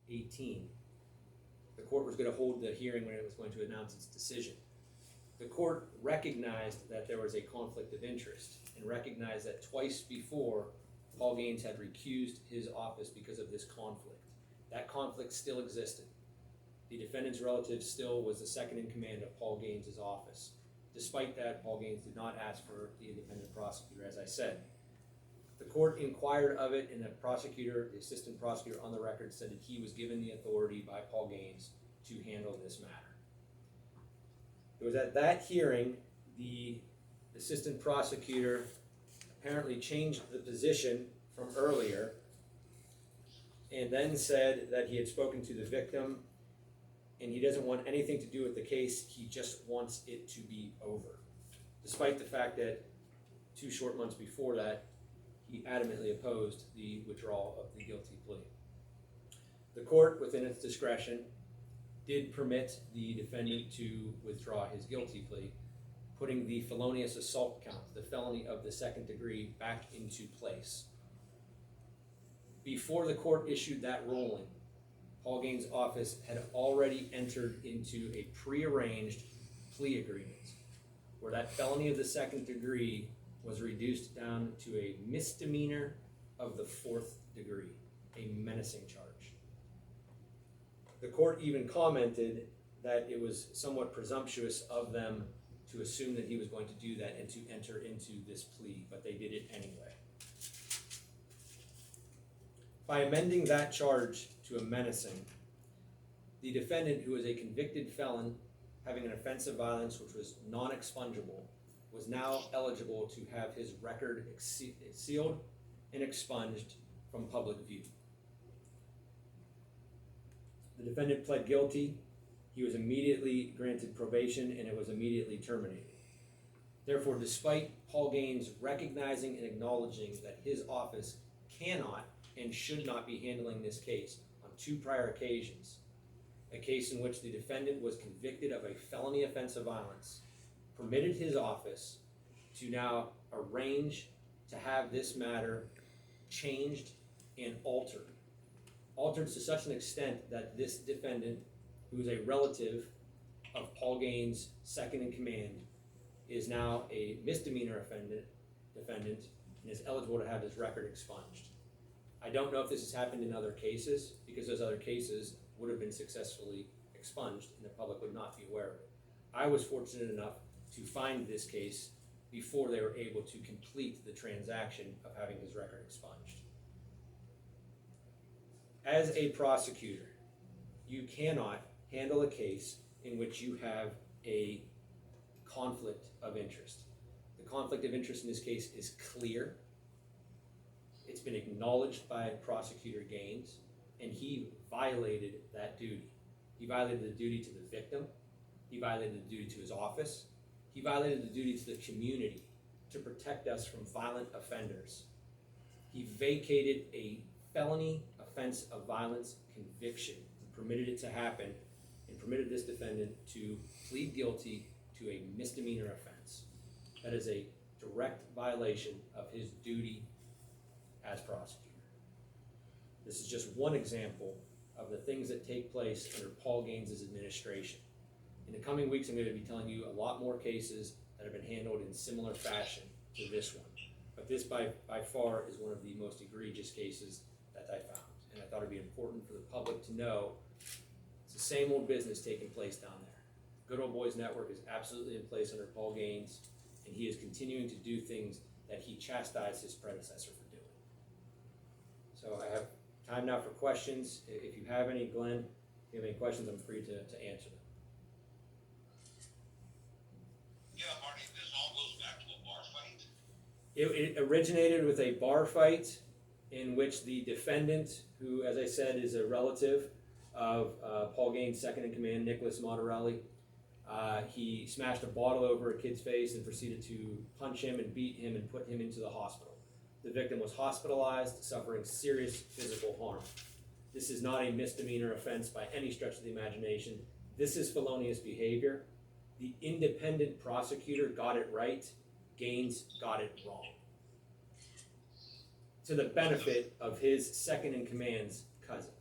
2018. The court was going to hold the hearing when it was going to announce its decision. The court recognized that there was a conflict of interest and recognized that twice before Paul Gaines had recused his office because of this conflict. That conflict still existed. The defendant's relative still was the second in command of Paul Gaines' office. Despite that, Paul Gaines did not ask for the independent prosecutor, as I said. The court inquired of it, and the assistant prosecutor on the record said that he was given the authority by Paul Gaines to handle this matter. It was at that hearing the assistant prosecutor apparently changed the position from earlier and then said that he had spoken to the victim and he doesn't want anything to do with the case, he just wants it to be over. Despite the fact that 2 short months before that, he adamantly opposed the withdrawal of the guilty plea. The court, within its discretion, did permit the defendant to withdraw his guilty plea, putting the felonious assault count, the felony of the second degree, back into place. Before the court issued that ruling, Paul Gaines' office had already entered into a prearranged plea agreement where that felony of the second degree was reduced down to a misdemeanor of the 4th degree, a menacing charge. The court even commented that it was somewhat presumptuous of them to assume that he was going to do that and to enter into this plea, but they did it anyway. By amending that charge to a menacing, the defendant, who was a convicted felon having an offense of violence which was non-expungible, was now eligible to have his record sealed and expunged from public view. The defendant pled guilty. He was immediately granted probation and it was immediately terminated. Therefore, despite Paul Gaines recognizing and acknowledging that his office cannot and should not be handling this case on 2 prior occasions, a case in which the defendant was convicted of a felony offense of violence, permitted his office to now arrange to have this matter changed and altered to such an extent that this defendant, who is a relative of Paul Gaines' second in command, is now a misdemeanor defendant and is eligible to have his record expunged. I don't know if this has happened in other cases, because those other cases would have been successfully expunged and the public would not be aware of it. I was fortunate enough to find this case before they were able to complete the transaction of having his record expunged. As a prosecutor, you cannot handle a case in which you have a conflict of interest. The conflict of interest in this case is clear. It's been acknowledged by Prosecutor Gaines, and he violated that duty. He violated the duty to the victim. He violated the duty to his office. He violated the duty to the community to protect us from violent offenders. He vacated a felony offense of violence conviction and permitted it to happen and permitted this defendant to plead guilty to a misdemeanor offense. That is a direct violation of his duty as prosecutor. This is just one example of the things that take place under Paul Gaines' administration. In the coming weeks, I'm going to be telling you a lot more cases that have been handled in similar fashion to this one. But this by far is one of the most egregious cases that I found. And I thought it'd be important for the public to know it's the same old business taking place down there. Good Old Boys Network is absolutely in place under Paul Gaines, and he is continuing to do things that he chastised his predecessor for doing. So I have time now for questions. If you have any, Glenn, if you have any questions, I'm free to answer them. Yeah, Marty, this all goes back to a bar fight? It originated with a bar fight in which the defendant, who, as I said, is a relative of Paul Gaines' second in command, Nicholas Modarelli, he smashed a bottle over a kid's face and proceeded to punch him and beat him and put him into the hospital. The victim was hospitalized, suffering serious physical harm. This is not a misdemeanor offense by any stretch of the imagination. This is felonious behavior. The independent prosecutor got it right. Gaines got it wrong, to the benefit of his second in command's cousin.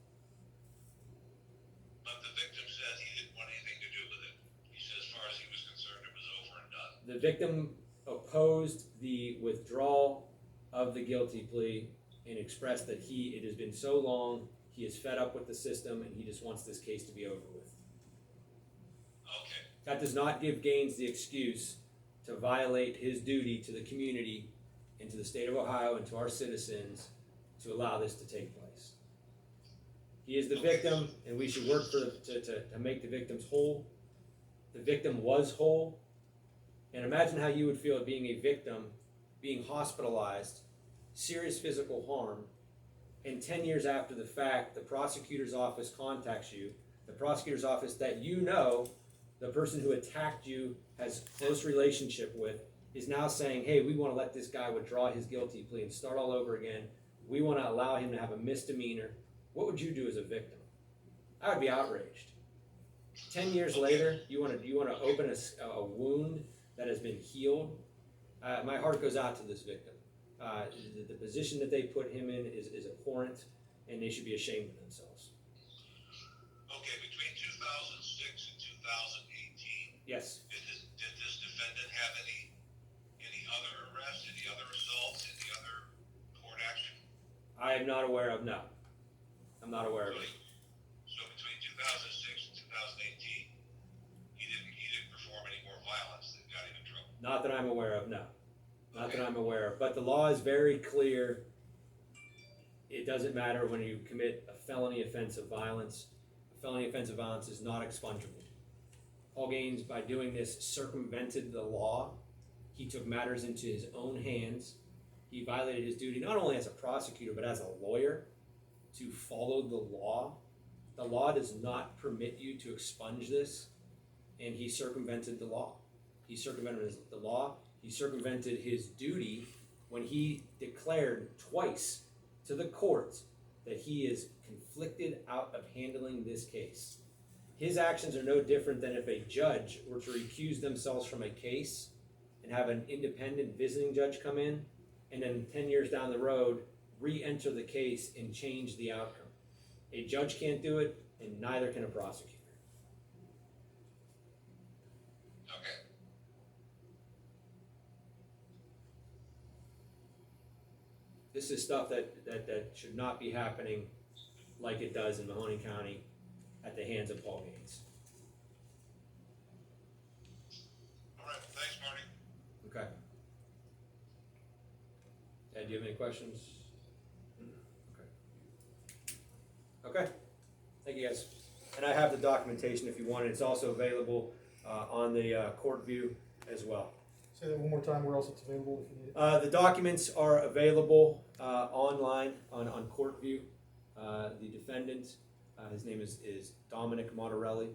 The victim opposed the withdrawal of the guilty plea and expressed that it has been so long, he is fed up with the system, and he just wants this case to be over with. Okay. That does not give Gaines the excuse to violate his duty to the community and to the state of Ohio and to our citizens to allow this to take place. He is the victim, and we should work to make the victims whole. The victim was whole. And imagine how you would feel being a victim, being hospitalized, serious physical harm, and 10 years after the fact, the prosecutor's office contacts you, the prosecutor's office that you know the person who attacked you has close relationship with is now saying, hey, we want to let this guy withdraw his guilty plea and start all over again. We want to allow him to have a misdemeanor. What would you do as a victim? I would be outraged. 10 years later, you want to open a wound that has been healed. My heart goes out to this victim. The position that they put him in is abhorrent, and they should be ashamed of themselves. Okay, between 2006 and 2018, Yes. did this defendant have any other arrests, any other assaults, any other court action? I am not aware of, no. I'm not aware of it. So between 2006 and 2018, he didn't perform any more violence that got him in trouble? Not that I'm aware of, no. Not that I'm aware of. But the law is very clear. It doesn't matter when you commit a felony offense of violence. A felony offense of violence is not expungible. Paul Gaines, by doing this, circumvented the law. He took matters into his own hands. He violated his duty not only as a prosecutor, but as a lawyer to follow the law. The law does not permit you to expunge this, and he circumvented the law. He circumvented the law. He circumvented his duty when he declared twice to the court that he is conflicted out of handling this case. His actions are no different than if a judge were to recuse themselves from a case and have an independent visiting judge come in, and then 10 years down the road, re-enter the case and change the outcome. A judge can't do it, and neither can a prosecutor. Okay. This is stuff that should not be happening like it does in Mahoney County at the hands of Paul Gaines. All right, thanks, Marty. Okay. Ed, do you have any questions? Okay. Okay. Thank you, guys. And I have the documentation if you want it. It's also available on the court view as well. Say that one more time, where else it's available if you need it. The documents are available online on CourtView. The defendant, his name is Dominic Modarelli,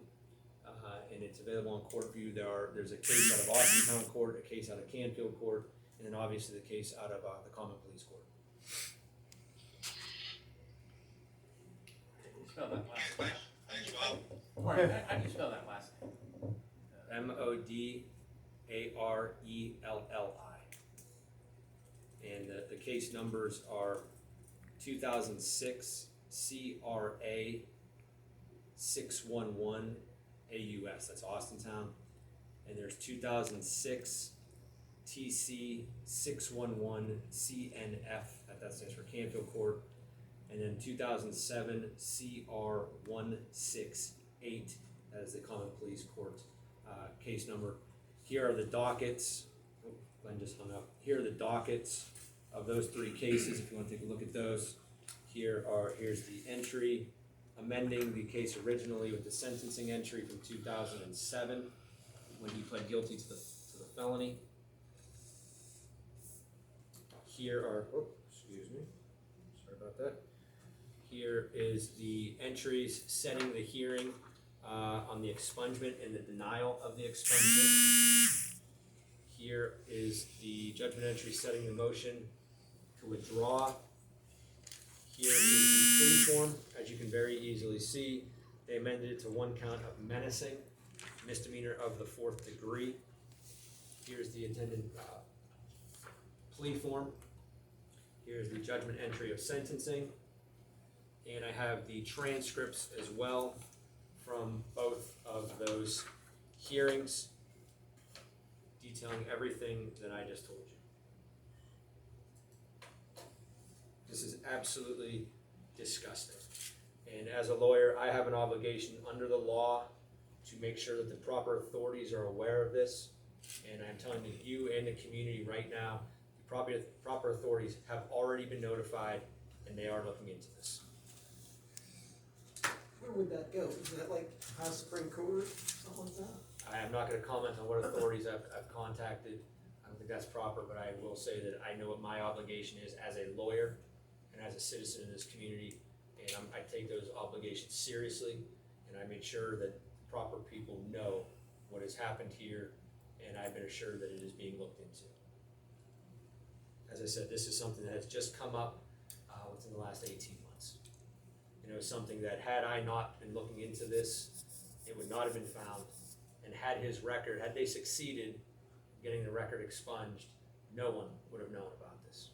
and it's available on CourtView. There's a case out of Austintown Court, a case out of Canfield Court, and then obviously the case out of the Common Pleas Court. How do you spell that last Okay, thanks, Bob. name? How do you spell that last name? Modarelli. And the case numbers are 2006 CRA 611 AUS, that's Austintown. And there's 2006 TC 611 CNF, that stands for Canfield Court. And then 2007 CR 168, that is the Common Pleas Court case number. Here are the dockets. Oh, Glenn just hung up. Here are the dockets of those three cases, if you want to take a look at those. Here's the entry amending the case originally with the sentencing entry from 2007 when he pled guilty to the felony. Here are, excuse me, sorry about that. Here is the entries setting the hearing on the expungement and the denial of the expungement. Here is the judgment entry setting the motion to withdraw. Here is the plea form. As you can very easily see, they amended it to one count of menacing, misdemeanor of the 4th degree. Here's the intended plea form. Here's the judgment entry of sentencing. And I have the transcripts as well from both of those hearings. detailing everything that I just told you. This is absolutely disgusting. And as a lawyer, I have an obligation under the law to make sure that the proper authorities are aware of this. And I'm telling you and the community right now, the proper authorities have already been notified and they are looking into this. Where would that go? Is that like House Supreme Court, something like that? I am not gonna comment on what authorities I've contacted. I don't think that's proper, but I will say that I know what my obligation is as a lawyer and as a citizen in this community. And I take those obligations seriously, and I made sure that proper people know what has happened here, and I've been assured that it is being looked into. As I said, this is something that has just come up within the last 18 months. You know, something that had I not been looking into this, it would not have been found. And had his record, had they succeeded in getting the record expunged, no one would have known about this.